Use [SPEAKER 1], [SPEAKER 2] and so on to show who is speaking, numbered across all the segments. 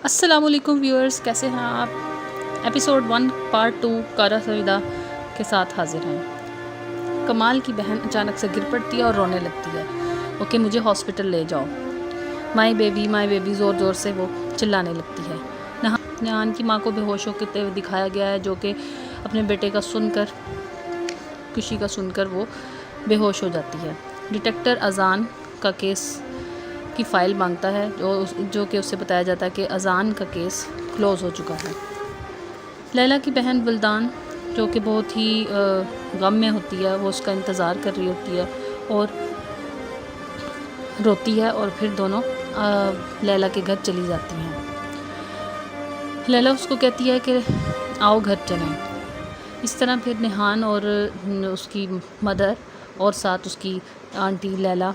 [SPEAKER 1] अस्सलामुअलैकुम व्यूअर्स, कैसे हैं आप। एपिसोड 1 पार्ट 2 कारा सविदा के साथ हाजिर हैं। कमाल की बहन अचानक से गिर पड़ती है और रोने लगती है। ओके, मुझे हॉस्पिटल ले जाओ, माई बेबी ज़ोर ज़ोर से वो चिल्लाने लगती है। नहान की माँ को बेहोश होते हुए दिखाया गया है, जो कि अपने बेटे का सुनकर खुशी का सुनकर वो बेहोश हो जाती है। डिटेक्टर अजान का केस की फ़ाइल मांगता है, जो कि उससे बताया जाता है कि अजान का केस क्लोज़ हो चुका है। लैला की बहन बुल्दान, जो कि बहुत ही गम में होती है, वो उसका इंतज़ार कर रही होती है और रोती है, और फिर दोनों लैला के घर चली जाती हैं। लैला उसको कहती है कि आओ घर चलें। इस तरह फिर निहान और उसकी मदर और साथ उसकी आंटी लैला,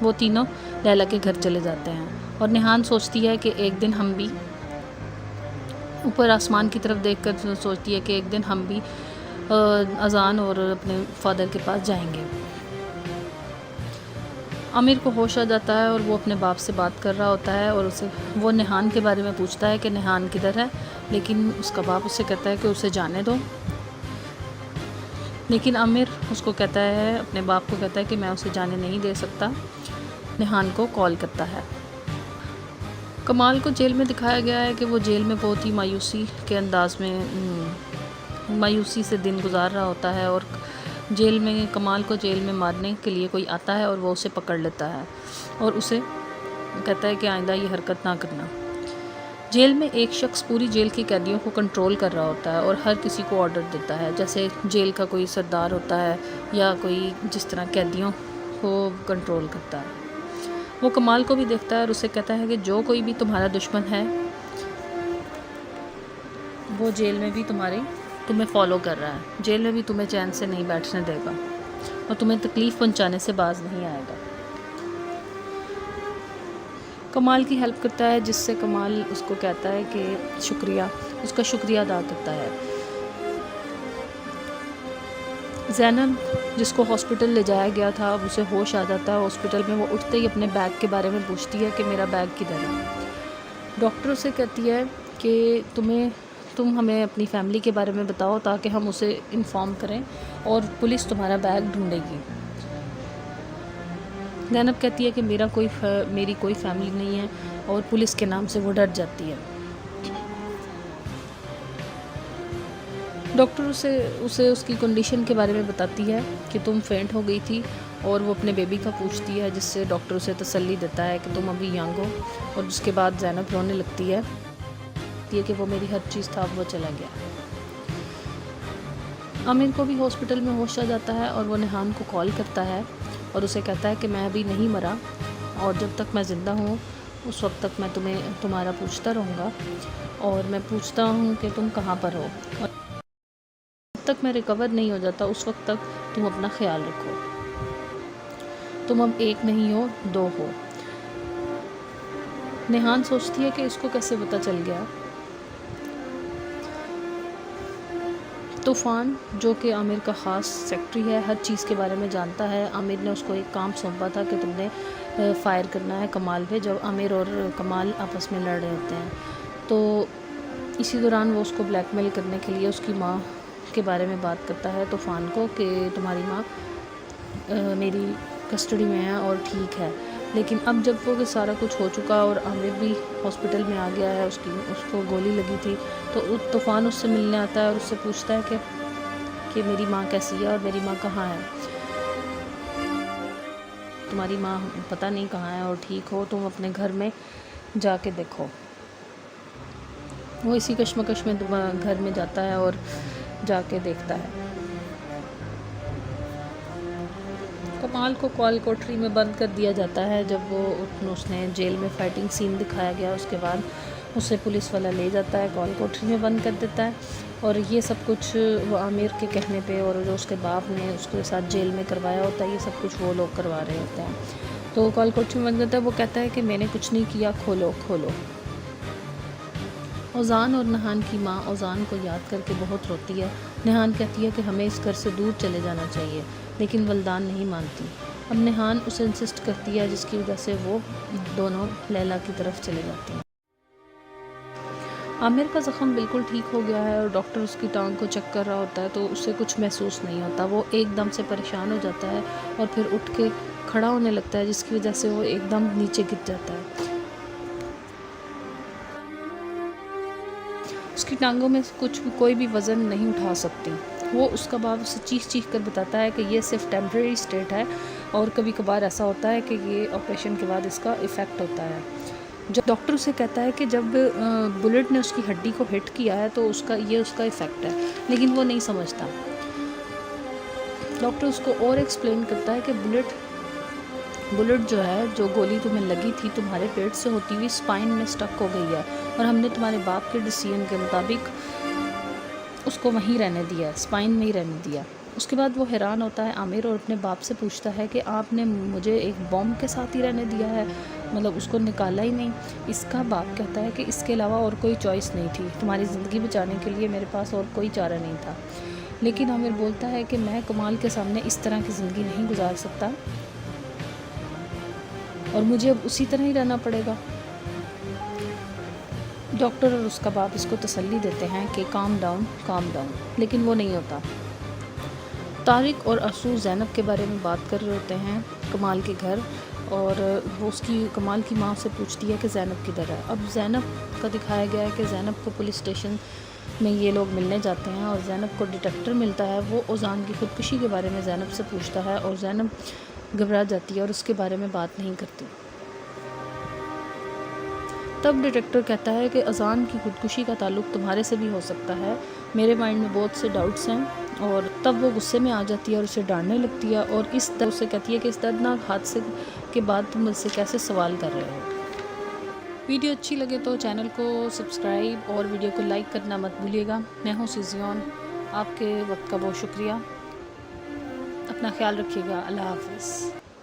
[SPEAKER 1] वो तीनों लैला के घर चले जाते हैं। और निहान सोचती है कि एक दिन हम भी ऊपर आसमान की तरफ देखकर सोचती है कि एक दिन हम भी अजान और अपने फादर के पास जाएंगे। आमिर को होश आ जाता है और वो अपने बाप से बात कर रहा होता है और वो निहान के बारे में पूछता है कि निहान किधर है, लेकिन उसका बाप उससे कहता है कि उसे जाने दो। लेकिन आमिर उसको कहता है, अपने बाप को कहता है कि मैं उसे जाने नहीं दे सकता। निहान को कॉल करता है। कमाल को जेल में दिखाया गया है कि वो जेल में बहुत ही मायूसी के अंदाज में मायूसी से दिन गुजार रहा होता है, और जेल में कमाल को जेल में मारने के लिए कोई आता है और वो उसे पकड़ लेता है और उसे कहता है कि आइंदा ये हरकत ना करना। जेल में एक शख्स पूरी जेल के कैदियों को कंट्रोल कर रहा होता है और हर किसी को ऑर्डर देता है, जैसे जेल का कोई सरदार होता है या कोई जिस तरह कैदियों को कंट्रोल करता है। वो कमाल को भी देखता है और उसे कहता है कि जो कोई भी तुम्हारा दुश्मन है, वो जेल में भी तुम्हें फॉलो कर रहा है, जेल में भी तुम्हें चैन से नहीं बैठने देगा और तुम्हें तकलीफ़ पहुंचाने से बाज नहीं आएगा। कमाल की हेल्प करता है, जिससे कमाल उसको कहता है कि उसका शुक्रिया अदा करता है। ज़ैनब, जिसको हॉस्पिटल ले जाया गया था, अब उसे होश आ जाता है। हॉस्पिटल में वो उठते ही अपने बैग के बारे में पूछती है कि मेरा बैग किधर है। डॉक्टर उसे कहती है कि तुम हमें अपनी फैमिली के बारे में बताओ ताकि हम उसे इन्फॉर्म करें और पुलिस तुम्हारा बैग ढूंढेगी। ज़ैनब कहती है कि मेरी कोई फैमिली नहीं है, और पुलिस के नाम से वो डर जाती है। डॉक्टर उसे उसकी कंडीशन के बारे में बताती है कि तुम फेंट हो गई थी, और वो अपने बेबी का पूछती है, जिससे डॉक्टर उसे तसल्ली देता है कि तुम अभी यंग हो। और उसके बाद ज़ैनब रोने लगती है कि वो मेरी हर चीज़ था, अब वो चला गया। आमिर को भी हॉस्पिटल में होश आ जाता है और वो निहान को कॉल करता है और उसे कहता है कि मैं अभी नहीं मरा, और जब तक मैं ज़िंदा हूँ उस वक्त तक मैं तुम्हारा पूछता रहूँगा, और मैं पूछता हूँ कि तुम कहाँ पर हो, और जब तक मैं रिकवर नहीं हो जाता उस वक्त तक तुम अपना ख्याल रखो। तुम अब एक नहीं हो, दो हो। निहान सोचती है कि इसको कैसे पता चल गया। तूफ़ान, जो कि आमिर का ख़ास सेक्रेटरी है, हर चीज़ के बारे में जानता है। आमिर ने उसको एक काम सौंपा था कि तुमने फ़ायर करना है कमाल पे, जब आमिर और कमाल आपस में लड़ रहे होते हैं। तो इसी दौरान वो उसको ब्लैकमेल करने के लिए उसकी माँ के बारे में बात करता है तूफ़ान को कि तुम्हारी माँ मेरी कस्टडी में है और ठीक है। लेकिन अब जब वो सारा कुछ हो चुका और आमिर भी हॉस्पिटल में आ गया है, उसको गोली लगी थी, तो तूफ़ान उससे मिलने आता है और उससे पूछता है कि मेरी माँ कैसी है और मेरी माँ कहाँ है। तुम्हारी माँ पता नहीं कहाँ है, और ठीक हो तुम अपने घर में जाके देखो। वो इसी कश्मकश में घर में जाता है और जाके देखता है। कमाल को कॉल कोठरी में बंद कर दिया जाता है। जब उसने जेल में फ़ाइटिंग सीन दिखाया गया, उसके बाद उसे पुलिस वाला ले जाता है, कॉल कोठरी में बंद कर देता है। और ये सब कुछ वो आमिर के कहने पे, और जो उसके बाप ने उसके साथ जेल में करवाया होता है, ये सब कुछ वो लोग करवा रहे होते हैं। तो कॉल कोठरी में बंद करता है। वो कहता है कि मैंने कुछ नहीं किया, खोलो खोलो। ओज़ान और नहान की माँ ओज़ान को याद करके बहुत रोती है। निहान कहती है कि हमें इस घर से दूर चले जाना चाहिए, लेकिन वल्दान नहीं मानती। अब निहान उसे इंसिस्ट करती है, जिसकी वजह से वो दोनों लैला की तरफ चले जाते हैं। आमिर का ज़ख़म बिल्कुल ठीक हो गया है और डॉक्टर उसकी टांग को चेक कर रहा होता है तो उसे कुछ महसूस नहीं होता। वो एकदम से परेशान हो जाता है और फिर उठ के खड़ा होने लगता है, जिसकी वजह से वो एकदम नीचे गिर जाता है। उसकी टांगों में कोई भी वज़न नहीं उठा सकती। वो उसका बाप उसे चीख कर बताता है कि ये सिर्फ टेम्परेरी स्टेट है और कभी कभार ऐसा होता है कि ये ऑपरेशन के बाद इसका इफ़ेक्ट होता है। जब डॉक्टर उसे कहता है कि जब बुलेट ने उसकी हड्डी को हिट किया है तो उसका इफ़ेक्ट है, लेकिन वो नहीं समझता। डॉक्टर उसको और एक्सप्लेन करता है कि बुलेट जो है, जो गोली तुम्हें लगी थी, तुम्हारे पेट से होती हुई स्पाइन में स्टक हो गई है और हमने तुम्हारे बाप के डिसीजन के मुताबिक उसको वहीं रहने दिया, स्पाइन में ही रहने दिया। उसके बाद वो हैरान होता है आमिर और अपने बाप से पूछता है कि आपने मुझे एक बॉम्ब के साथ ही रहने दिया है, मतलब उसको निकाला ही नहीं। इसका बाप कहता है कि इसके अलावा और कोई चॉइस नहीं थी, तुम्हारी ज़िंदगी बचाने के लिए मेरे पास और कोई चारा नहीं था। लेकिन आमिर बोलता है कि मैं कमाल के सामने इस तरह की ज़िंदगी नहीं गुजार सकता और मुझे अब उसी तरह ही रहना पड़ेगा। डॉक्टर और उसका बाप इसको तसल्ली देते हैं कि काम डाउन, लेकिन वो नहीं होता। तारिक और असू ज़ैनब के बारे में बात कर रहे होते हैं कमाल के घर, और वो कमाल की माँ से पूछती है कि ज़ैनब किधर है। अब ज़ैनब का दिखाया गया है कि ज़ैनब को पुलिस स्टेशन में ये लोग मिलने जाते हैं और ज़ैनब को डिटेक्टर मिलता है। वो ओज़ान की ख़ुदकुशी के बारे में ज़ैनब से पूछता है और ज़ैनब घबरा जाती है और उसके बारे में बात नहीं करती। तब डिटेक्टर कहता है कि अज़ान की ख़ुदकुशी का ताल्लुक़ तुम्हारे से भी हो सकता है, मेरे माइंड में बहुत से डाउट्स हैं। और तब वो गुस्से में आ जाती है और उसे डांटने लगती है और इस तरह उसे कहती है कि इस दर्दनाक हादसे के बाद तुम मुझसे कैसे सवाल कर रहे हो। वीडियो अच्छी लगे तो चैनल को सब्सक्राइब और वीडियो को लाइक करना मत भूलिएगा। मैं हूँ सिजियन, आपके वक्त का बहुत शुक्रिया। अपना ख्याल रखिएगा। अल्लाह हाफ़िज़।